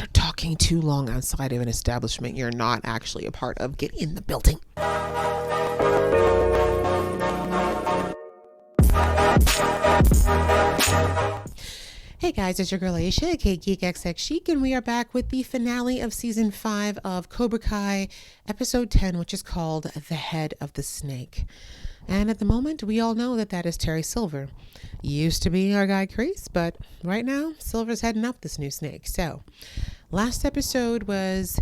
guys are talking too long outside of an establishment you're not actually a part of. Get in the building. Hey guys, it's your girl Aisha, aka Geek XX Chic, and we are back with the finale of season 5 of Cobra Kai, episode 10, which is called The Head of the Snake. And at the moment, we all know that is Terry Silver. Used to be our guy Kreese, but right now, Silver's heading up this new snake. So, last episode was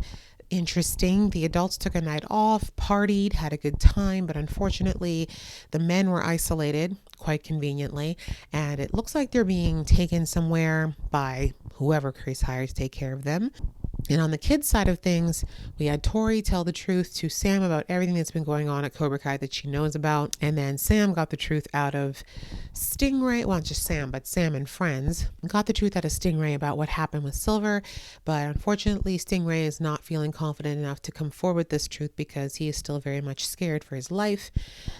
interesting. The adults took a night off, partied, had a good time, but unfortunately, the men were isolated, quite conveniently, and it looks like they're being taken somewhere by whoever Kreese hired to take care of them. And on the kids' side of things, we had Tori tell the truth to Sam about everything that's been going on at Cobra Kai that she knows about. And then Sam got the truth out of Stingray. Well, not just Sam, but Sam and friends got the truth out of Stingray about what happened with Silver. But unfortunately, Stingray is not feeling confident enough to come forward with this truth because he is still very much scared for his life.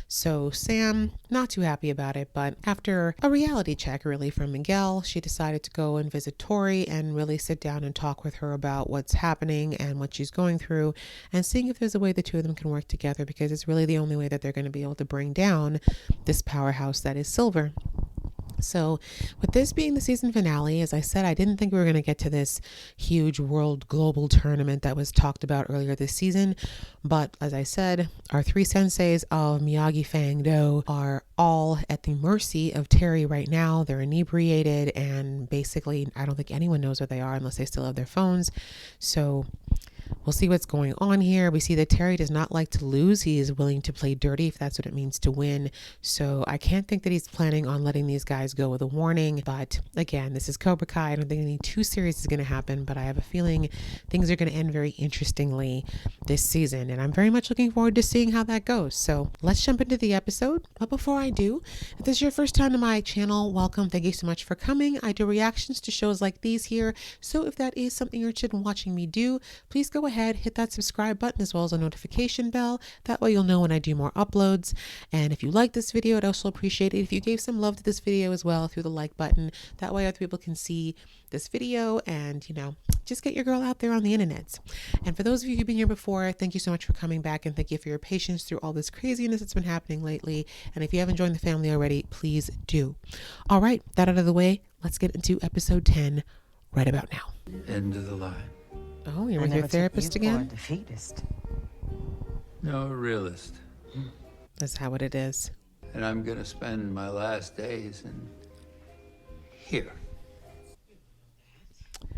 So Sam, not too happy about it. But after a reality check, really, from Miguel, she decided to go and visit Tori and really sit down and talk with her about what's happening and what she's going through, and seeing if there's a way the two of them can work together, because it's really the only way that they're going to be able to bring down this powerhouse that is Silver. So with this being the season finale, as I said, I didn't think we were going to get to this huge world global tournament that was talked about earlier this season. But as I said, our 3 senseis of Miyagi Fang Do are all at the mercy of Terry right now. They're inebriated, and basically I don't think anyone knows where they are unless they still have their phones. So we'll see what's going on here. We see that Terry does not like to lose. He is willing to play dirty if that's what it means to win. So I can't think that he's planning on letting these guys go with a warning. But again, this is Cobra Kai. I don't think anything too serious is going to happen, but I have a feeling things are going to end very interestingly this season. And I'm very much looking forward to seeing how that goes. So let's jump into the episode. But before I do, if this is your first time to my channel, welcome. Thank you so much for coming. I do reactions to shows like these here. So if that is something you're interested in watching me do, please go ahead, hit that subscribe button as well as a notification bell. That way you'll know when I do more uploads. And if you like this video, I'd also appreciate it if you gave some love to this video as well through the like button. That way other people can see this video and, just get your girl out there on the internet. And for those of you who've been here before, thank you so much for coming back, and thank you for your patience through all this craziness that's been happening lately. And if you haven't joined the family already, please do. All right, that out of the way, let's get into episode 10 right about now. End of the line. Oh, you're with your therapist again? Defeatist. No, a realist. That's how it is. And I'm gonna spend my last days in here.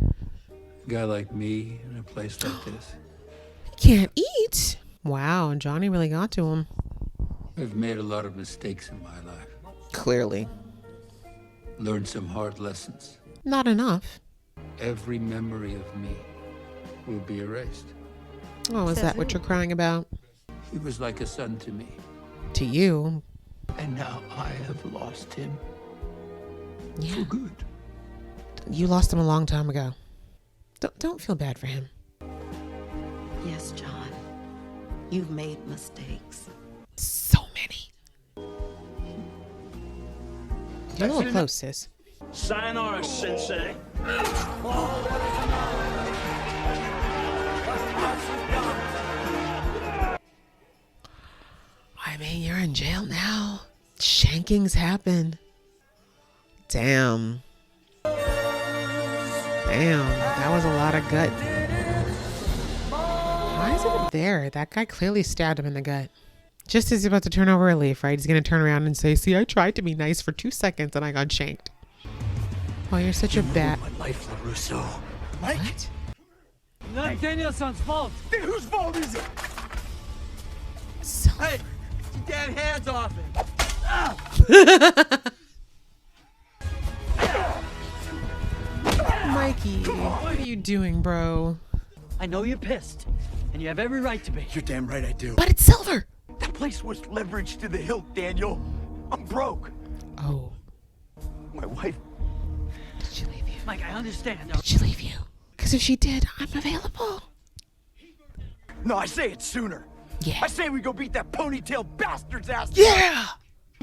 A guy like me in a place like this. He can't eat. Wow, Johnny really got to him. I've made a lot of mistakes in my life. Clearly. Learned some hard lessons. Not enough. Every memory of me will be erased. Oh, is that what you're crying about? He was like a son to me. To you? And now I have lost him. Yeah. For good. You lost him a long time ago. Don't feel bad for him. Yes, John. You've made mistakes. So many. You're a little close, sis. Sayonara, Sensei. I mean, you're in jail now. Shankings happen. Damn. Damn, that was a lot of gut. Why is it there? That guy clearly stabbed him in the gut. Just as he's about to turn over a leaf, right? He's going to turn around and say, see, I tried to be nice for 2 seconds and I got shanked. Oh, you're such a bad... My life, LaRusso. Mike? What? Not Danielson's fault. Then whose fault is it? So... Hey, get your damn hands off him. Mikey, what are you doing, bro? I know you're pissed, and you have every right to be. You're damn right I do. But it's Silver. That place was leveraged to the hilt, Daniel. I'm broke. Oh, My wife. did she leave you? Mike, I understand. Did she leave you? Because if she did, I'm available. No, I say it sooner. Yeah. I say we go beat that ponytail bastard's ass. Yeah!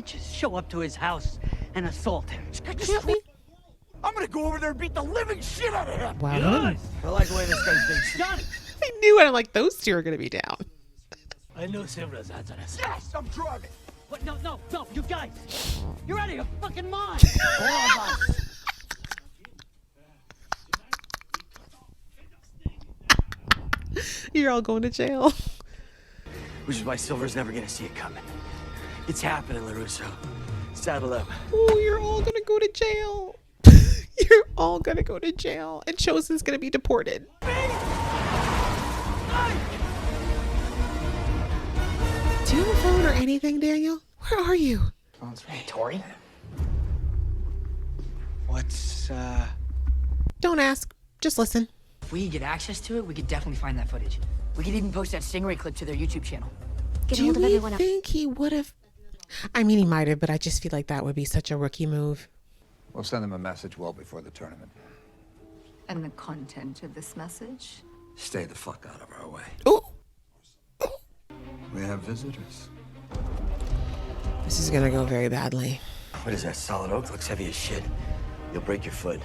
Just show up to his house and assault him. Really? I'm gonna go over there and beat the living shit out of him. Wow. Yes. I like the way this guy's thinks. Johnny! I knew it. I'm like, those two are going to be down. I know Silver's hands on us. Yes, I'm driving. What? No, you guys! You're out of your fucking mind! All of us! You're all going to jail. Which is why Silver's never gonna see it coming. It's happening, LaRusso. Saddle up. Oh, you're all going to go to jail. You're all going to go to jail. And Chosen's going to be deported. Do you have a phone or anything, Daniel? Where are you? Hey, Tori? What's, Don't ask. Just listen. If we could get access to it, we could definitely find that footage. We could even post that Stingray clip to their YouTube channel. Do you think he would have? I mean, he might have, but I just feel like that would be such a rookie move. We'll send them a message well before the tournament. And the content of this message? Stay the fuck out of our way. Oh, We have visitors. this is gonna go very badly. What is that, solid oak? Looks heavy as shit. You'll break your foot.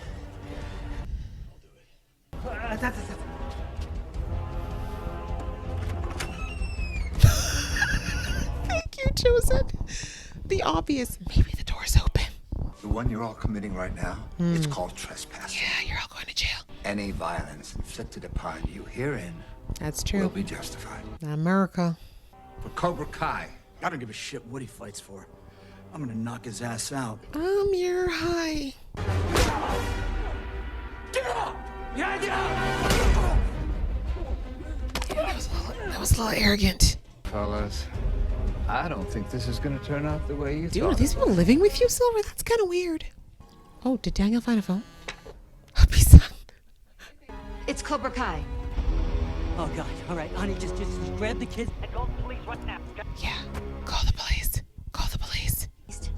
Thank you, Chosen. The obvious. Maybe the door's open. The one you're all committing right now, it's called trespassing. Yeah, you're all going to jail. Any violence inflicted upon you herein That's will true. be justified. America. For Cobra Kai, I don't give a shit what he fights for. I'm gonna knock his ass out. You're high. Get up! Yeah, get up! That was a little arrogant. fellas, I don't think this is going to turn out the way you Dude, are thought. these people living with you, Silver? That's kind of weird. Oh, did Daniel find a phone? Happy son. It's Cobra Kai. Oh, God. All right, honey, just grab the kids and call the police right now. Yeah. Call the police. Call the police.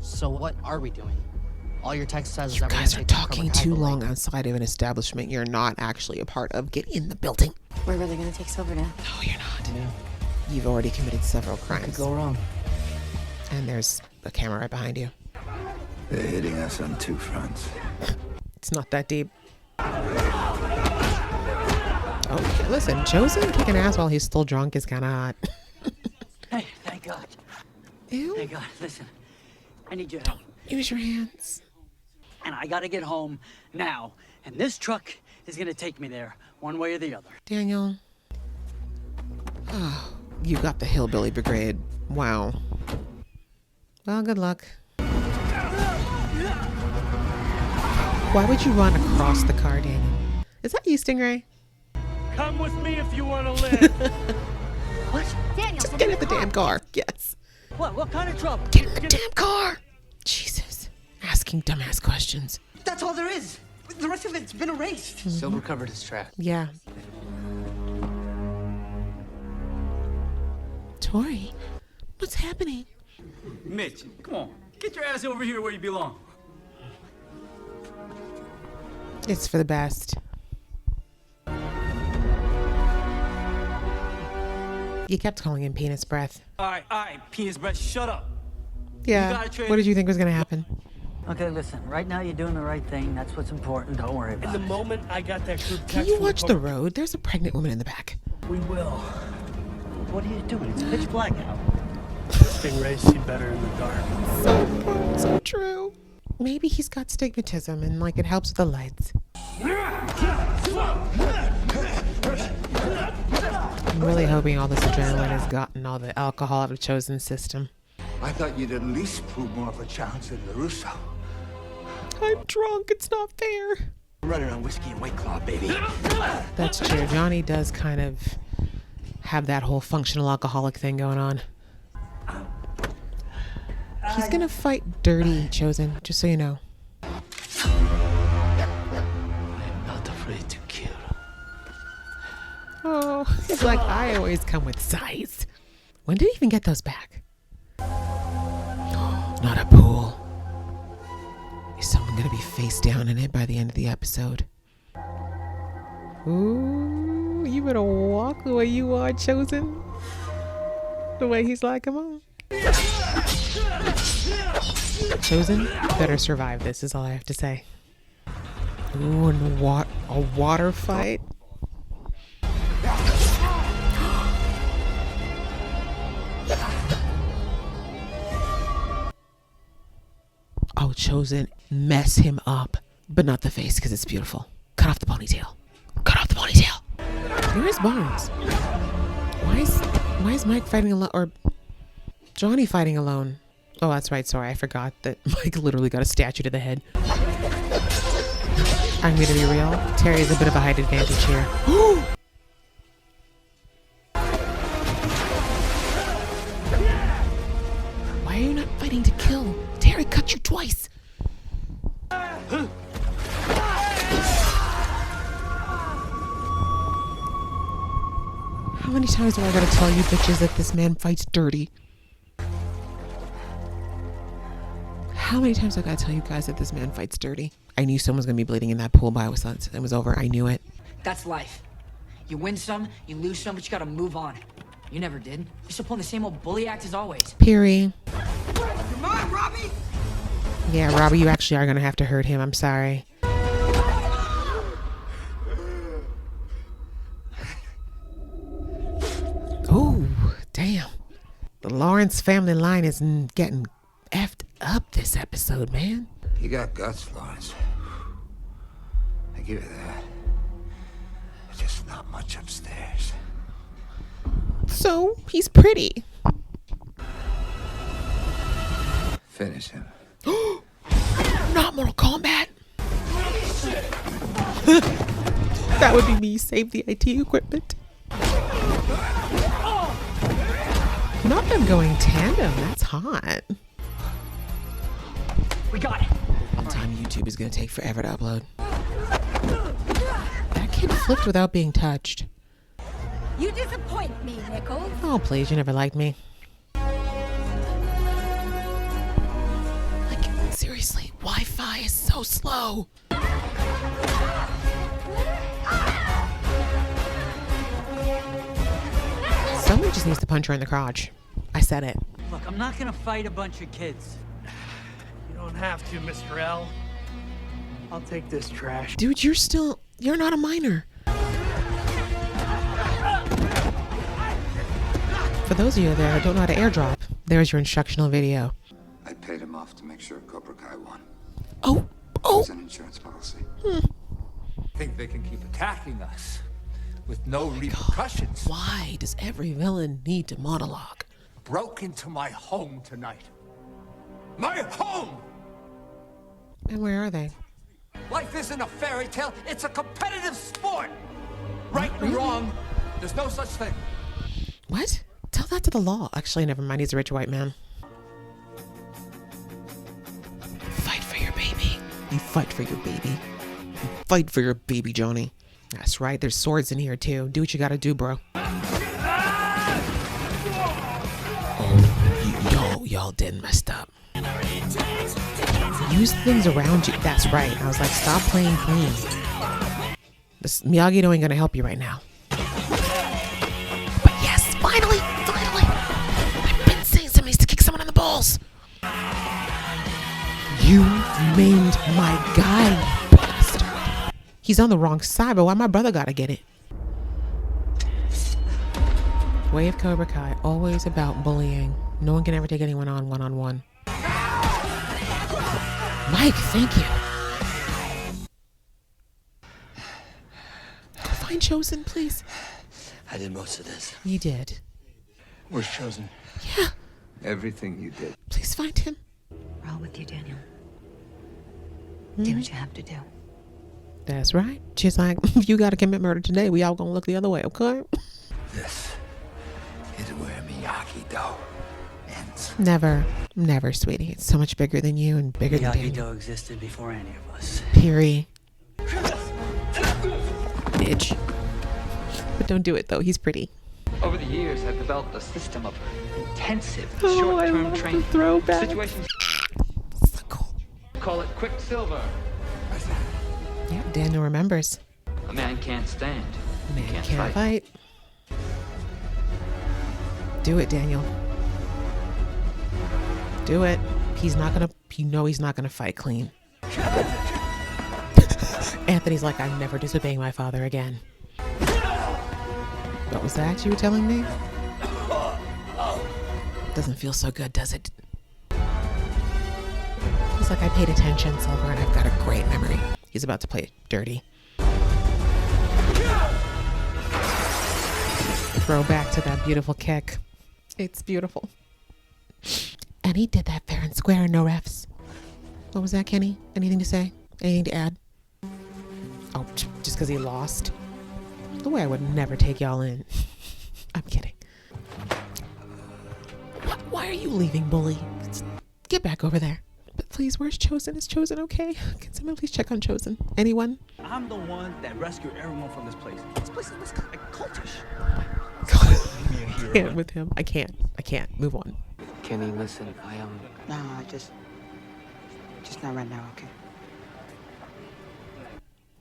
So what are we doing? All your text says is You that we're guys gonna are take the Cobra talking Kai too building. long outside of an establishment you're not actually a part of. Get in the building. We're really gonna take Silver now. No, you're not. You've already committed several crimes. Go wrong. And there's a camera right behind you. They're hitting us on two fronts. It's not that deep. Okay, listen, Chosen kicking ass while he's still drunk is kind of hot. Hey, thank God. Ew. Thank God. Listen, I need your help. Use your hands. And I gotta get home now. And this truck is gonna take me there, one way or the other. Daniel. Oh, you got the Hillbilly Brigade. Wow. Well, good luck. Why would you run across the car, Daniel? Is that you, Stingray? Come with me if you want to live. What? Daniel, Just get in the damn car. Yes. What kind of trouble? Get in the damn car. Jesus. Asking dumbass questions. That's all there is. The rest of it's been erased. Silver covered his track. Yeah. Tori, what's happening? Mitch, come on. Get your ass over here where you belong. It's for the best. You kept calling him penis breath. All right, penis breath, shut up. Yeah. gotta trade What did you think was going to happen? Okay, listen. Right now, you're doing the right thing. That's what's important. Don't worry about And the it. moment I got that group Can text you from watch the road? There's a pregnant woman in the back. We will. What are you doing? It's pitch black out. Stingrays see better in the dark. So true. Maybe he's got stigmatism and like it helps with the lights. I'm really hoping all this adrenaline has gotten all the alcohol out of Chosen's system. I thought you'd at least prove more of a challenge than LaRusso. I'm drunk. It's not fair. I'm running on whiskey and White Claw, baby. That's true. Johnny does kind of have that whole functional alcoholic thing going on. He's gonna fight dirty, Chosen, just so you know. I'm not afraid to kill. Oh, he's like, I always come with size. When did he even get those back? Not a pool. Is someone gonna be face down in it by the end of the episode? Ooh, you better walk the way you are, Chosen. The way he's like, come on. Chosen, better survive this is all I have to say. Ooh, and a water fight. Oh, Chosen, mess him up, but not the face because it's beautiful. Cut off the ponytail. Cut off the ponytail. Where's Barnes? Why is Mike fighting alone, or Johnny fighting alone? Oh, that's right. Sorry, I forgot that Mike literally got a statue to the head. I'm gonna be real. Terry has a bit of a height advantage here. Why are you not fighting to kill? Terry cut you twice. How many times do I gotta tell you bitches that this man fights dirty? How many times do I gotta tell you guys that this man fights dirty? I knew someone was gonna be bleeding in that pool by it was over. I knew it. That's life. You win some, you lose some, but you gotta move on. You never did. You're still pulling the same old bully act as always. Piri. Come on, Robbie! Yeah, Robbie, you actually are gonna have to hurt him. I'm sorry. Oh, damn. The Lawrence family line is getting effed up this episode, man. You got guts, Lawrence. I give you that. But just not much upstairs. So, he's pretty. Finish him. Not Mortal Kombat. That would be me. Save the IT equipment. Not them going tandem. That's hot. We got it. One time YouTube is going to take forever to upload. That kid flipped without being touched. You disappoint me, Nichols. Oh, please. You never liked me. Like, seriously, Wi-Fi is so slow. Someone just needs to punch her in the crotch. I said it. Look, I'm not gonna fight a bunch of kids. You don't have to, Mr. L. I'll take this trash. Dude, you're not a minor. For those of you that don't know how to airdrop, there's your instructional video. I paid him off to make sure Cobra Kai won. Oh. It was an insurance policy. Think they can keep attacking us with no repercussions. Why does every villain need to monologue? Broke into my home tonight. My home! And where are they? Life isn't a fairy tale, it's a competitive sport. Right and wrong, there's no such thing. What? Tell that to the law. Actually, never mind. He's a rich white man. Fight for your baby. You fight for your baby. You fight for your baby, Johnny. That's right. There's swords in here, too. Do what you gotta do, bro. Oh, y'all did messed up. Use things around you. That's right. I was like, stop playing clean. This Miyagi Do ain't gonna help you right now. But yes, finally. I've been saying something needs to kick someone in the balls. You maimed my guy, you bastard. He's on the wrong side, but why my brother gotta get it? Way of Cobra Kai, always about bullying. No one can ever take anyone on one-on-one. Mike, thank you. Go find Chosen, please. I did most of this. You did. Where's Chosen? Yeah. Everything you did. Please find him. We're all with you, Daniel. Do what you have to do. That's right. She's like, if you gotta commit murder today, we all gonna look the other way, okay? This is where Miyagi Do ends. Never, sweetie. It's so much bigger than you and bigger than Miyagi Daniel. Do existed before any of us. Piri. Bitch. But don't do it though. He's pretty. Over the years, I've developed a system of intensive Oh, short-term I love training. the throwback. Situations. So cool. Call it Quicksilver. Yeah, Daniel remembers. A man can't stand. Man He can't fight. Do it, Daniel. Do it. He's not gonna fight clean. Anthony's like, I'm never disobeying my father again. What was that you were telling me? Doesn't feel so good, does it? He's like, I paid attention, Silver, and I've got a great memory. He's about to play it dirty. Throw back to that beautiful kick. It's beautiful. And he did that fair and square, no refs. What was that, Kenny? Anything to say? Anything to add? Oh, just because he lost? The way I would never take y'all in. I'm kidding. Why are you leaving, bully? Get back over there. But please, where's Chosen? Is Chosen okay? Can someone please check on Chosen? Anyone? I'm the one that rescued everyone from this place. This place is like cultish. I can't with him. I can't. Move on. Kenny, listen, Nah, just not right now, okay?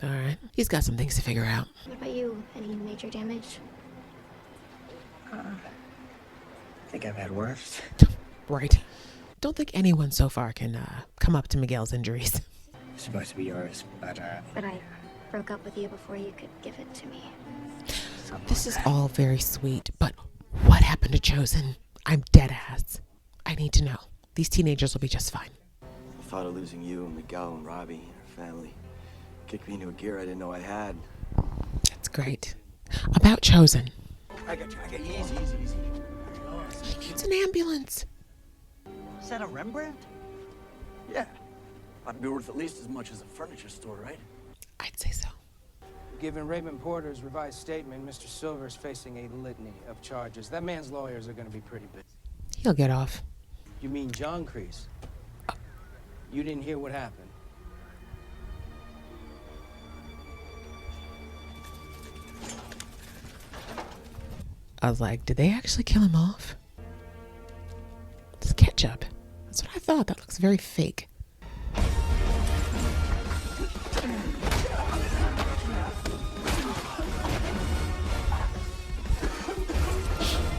All right. He's got some things to figure out. What about you? Any major damage? I think I've had worse. Right. Don't think anyone so far can come up to Miguel's injuries. It's supposed to be yours, but I broke up with you before you could give it to me. This is all very sweet, but what happened to Chosen? I'm dead ass. I need to know. These teenagers will be just fine. The thought of losing you and Miguel and Robbie and her family kicked me into a gear I didn't know I had. That's great. About Chosen. I got you. Easy. He needs an ambulance. Is that a Rembrandt? Yeah. Ought to be worth at least as much as a furniture store, right? I'd say so. Given Raymond Porter's revised statement, Mr. Silver is facing a litany of charges. That man's lawyers are going to be pretty busy. He'll get off. You mean John Kreese? You didn't hear what happened? I was like, did they actually kill him off? It's ketchup. That's what I thought. That looks very fake.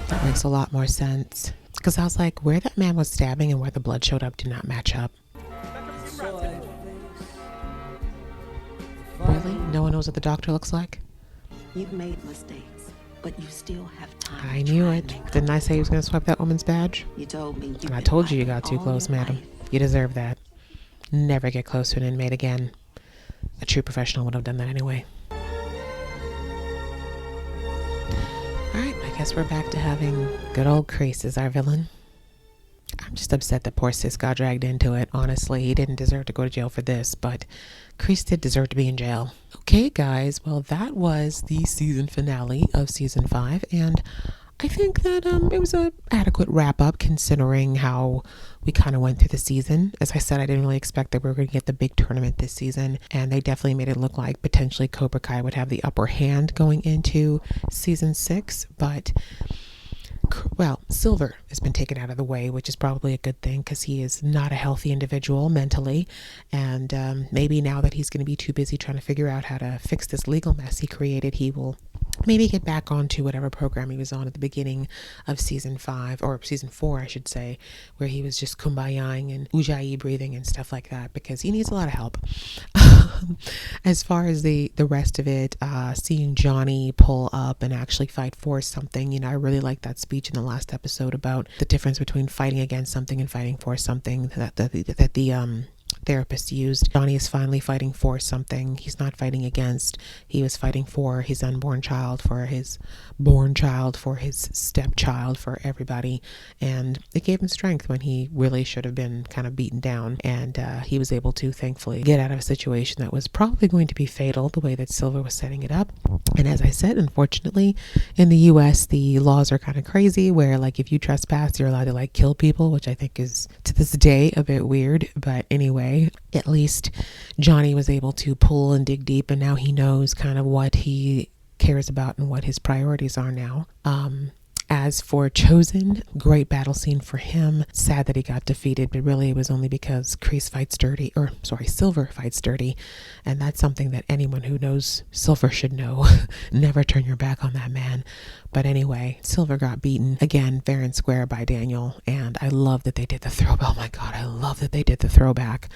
That makes a lot more sense. Because I was like, where that man was stabbing and where the blood showed up did not match up. Really? No one knows what the doctor looks like? You've made mistakes, but you still have time. I knew it. Didn't I say he was going to swipe that woman's badge? You told me. And I told you got too close, madam. You deserve that. Never get close to an inmate again. A true professional would have done that anyway. Alright, I guess we're back to having good old Kreese as our villain. I'm just upset that poor Sis got dragged into it. Honestly, he didn't deserve to go to jail for this, but Kreese did deserve to be in jail. Okay, guys, well, that was the season finale of season 5, and I think that it was an adequate wrap-up considering how we kind of went through the season. As I said, I didn't really expect that we were going to get the big tournament this season, and they definitely made it look like potentially Cobra Kai would have the upper hand going into season 6, but well, Silver has been taken out of the way, which is probably a good thing because he is not a healthy individual mentally, and maybe now that he's going to be too busy trying to figure out how to fix this legal mess he created, he will maybe get back onto whatever program he was on at the beginning of season 5, or season 4, I should say, where he was just kumbayaing and ujjayi breathing and stuff like that, because he needs a lot of help. As far as the rest of it, seeing Johnny pull up and actually fight for something, you know, I really liked that speech in the last episode about the difference between fighting against something and fighting for something that the therapist used. Johnny is finally fighting for something he's not fighting against. He was fighting for his unborn child, for his born child, for his stepchild, for everybody, and it gave him strength when he really should have been kind of beaten down, and he was able to thankfully get out of a situation that was probably going to be fatal the way that Silver was setting it up. And as I said, unfortunately in the US the laws are kind of crazy where like if you trespass you're allowed to like kill people, which I think is to this day a bit weird, but anyway, at least Johnny was able to pull and dig deep, and now he knows kind of what he cares about and what his priorities are now. As for Chosen, great battle scene for him. Sad that he got defeated, but really it was only because Silver fights dirty. And that's something that anyone who knows Silver should know. Never turn your back on that man. But anyway, Silver got beaten again fair and square by Daniel, and I love that they did the throwback. Oh my god, I love that they did the throwback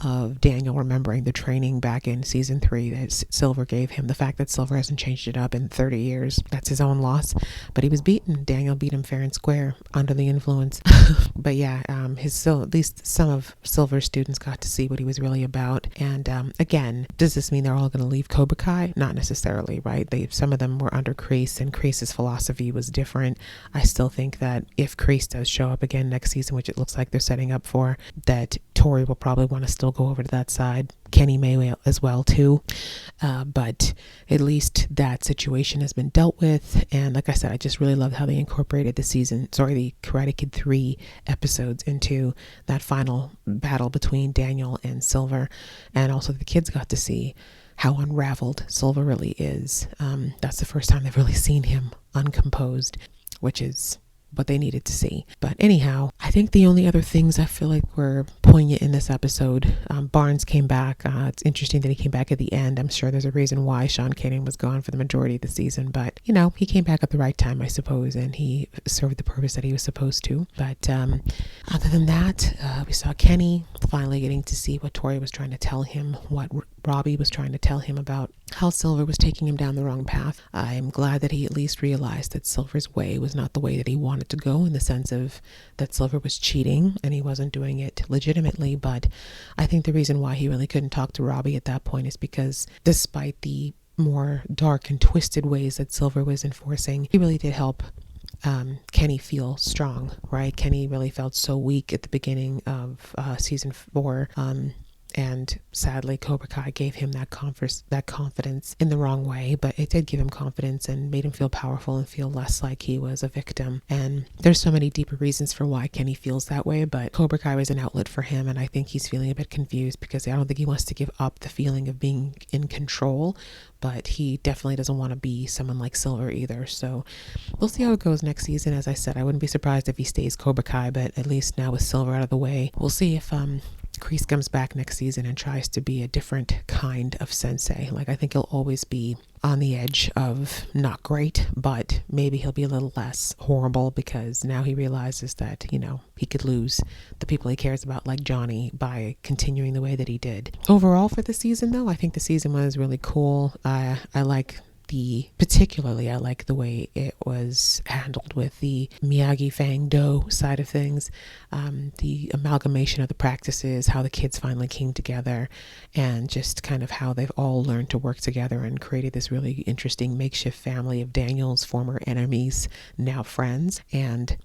of Daniel remembering the training back in season 3 that Silver gave him. The fact that Silver hasn't changed it up in 30 years, that's his own loss, but he was beaten. Daniel beat him fair and square under the influence. But yeah, at least some of Silver's students got to see what he was really about. And again, does this mean they're all going to leave Cobra Kai? Not necessarily, right? Some of them were under Kreese, and Kreese's philosophy was different. I still think that if Kreese does show up again next season, which it looks like they're setting up for, that Tori will probably want to still go over to that side. Kenny may as well too, but at least that situation has been dealt with. And like I said, I just really loved how they incorporated the Karate Kid 3 episodes into that final battle between Daniel and Silver, and also the kids got to see how unraveled Silver really is. That's the first time they've really seen him uncomposed, which is what they needed to see. But anyhow, I think the only other things I feel like were poignant in this episode, Barnes came back. It's interesting that he came back at the end. I'm sure there's a reason why Sean Kanan was gone for the majority of the season, but he came back at the right time, I suppose, and he served the purpose that he was supposed to. But other than that, we saw Kenny finally getting to see what Tori was trying to tell him, what Robbie was trying to tell him about how Silver was taking him down the wrong path. I'm glad that he at least realized that Silver's way was not the way that he wanted to go, in the sense of that Silver was cheating and he wasn't doing it legitimately. But I think the reason why he really couldn't talk to Robbie at that point is because despite the more dark and twisted ways that Silver was enforcing, he really did help Kenny feel strong, right? Kenny really felt so weak at the beginning of season 4. And sadly, Cobra Kai gave him that confidence in the wrong way, but it did give him confidence and made him feel powerful and feel less like he was a victim. And there's so many deeper reasons for why Kenny feels that way, but Cobra Kai was an outlet for him, and I think he's feeling a bit confused because I don't think he wants to give up the feeling of being in control, but he definitely doesn't want to be someone like Silver either. So we'll see how it goes next season. As I said, I wouldn't be surprised if he stays Cobra Kai, but at least now with Silver out of the way, we'll see if Kreese comes back next season and tries to be a different kind of sensei. Like, I think he'll always be on the edge of not great, but maybe he'll be a little less horrible because now he realizes that, he could lose the people he cares about, like Johnny, by continuing the way that he did. Overall for the season, though, I think the season was really cool. I like the way it was handled with the Miyagi Fang Do side of things, the amalgamation of the practices, how the kids finally came together, and just kind of how they've all learned to work together and created this really interesting makeshift family of Daniel's former enemies, now friends. And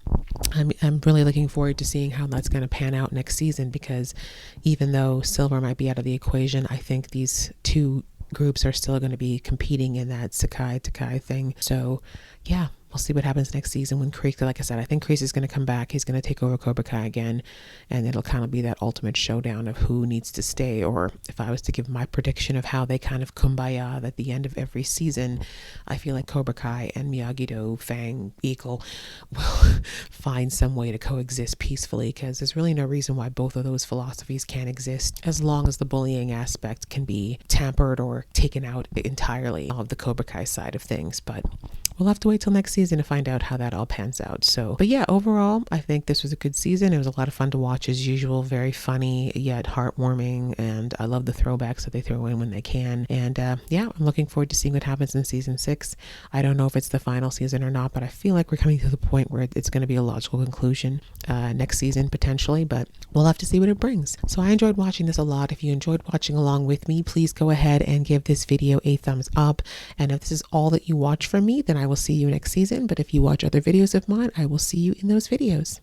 I'm really looking forward to seeing how that's going to pan out next season, because even though Silver might be out of the equation, I think these two groups are still going to be competing in that Sakai Takai thing. So yeah, we'll see what happens next season when Kreese, like I said, I think Kreese is going to come back. He's going to take over Cobra Kai again, and it'll kind of be that ultimate showdown of who needs to stay. Or if I was to give my prediction of how they kind of kumbaya at the end of every season, I feel like Cobra Kai and Miyagi-Do, Fang, Eagle will find some way to coexist peacefully, because there's really no reason why both of those philosophies can't exist, as long as the bullying aspect can be tampered or taken out entirely of the Cobra Kai side of things. But we'll have to wait till next season to find out how that all pans out. So, but yeah, overall, I think this was a good season. It was a lot of fun to watch as usual. Very funny, yet heartwarming. And I love the throwbacks that they throw in when they can. And yeah, I'm looking forward to seeing what happens in season 6. I don't know if it's the final season or not, but I feel like we're coming to the point where it's going to be a logical conclusion next season, potentially, but we'll have to see what it brings. So I enjoyed watching this a lot. If you enjoyed watching along with me, please go ahead and give this video a thumbs up. And if this is all that you watch from me, then I will see you next season. But if you watch other videos of mine, I will see you in those videos.